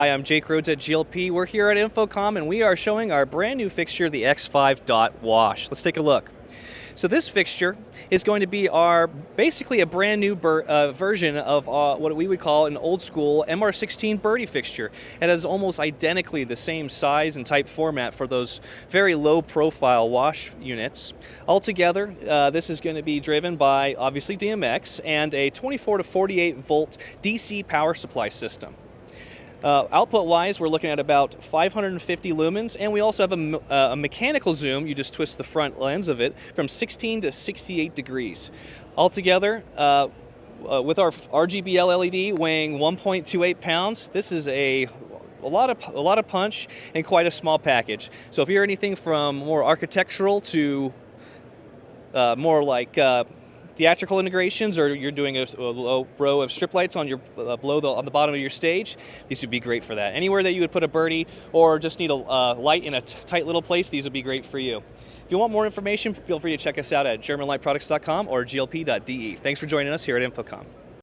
Hi, I'm Jake Rhodes at GLP. We're here at InfoComm and we are showing our brand new fixture, the X5 Dot Wash. Let's take a look. So this fixture is going to be basically a brand new version of what we would call an old school MR16 birdie fixture. It has almost identically the same size and type format for those very low profile wash units. Altogether, this is going to be driven by obviously DMX and a 24 to 48 volt DC power supply system. Output-wise, we're looking at about 550 lumens, and we also have a mechanical zoom. You just twist the front lens of it from 16 to 68 degrees. Altogether, with our RGB LED weighing 1.28 pounds, this is a lot of punch and quite a small package. So if you're anything from more architectural to more like theatrical integrations, or you're doing a low row of strip lights on your on the bottom of your stage, these would be great for that. Anywhere that you would put a birdie or just need a light in a tight little place, these would be great for you. If you want more information, feel free to check us out at GermanLightProducts.com or glp.de. Thanks for joining us here at InfoComm.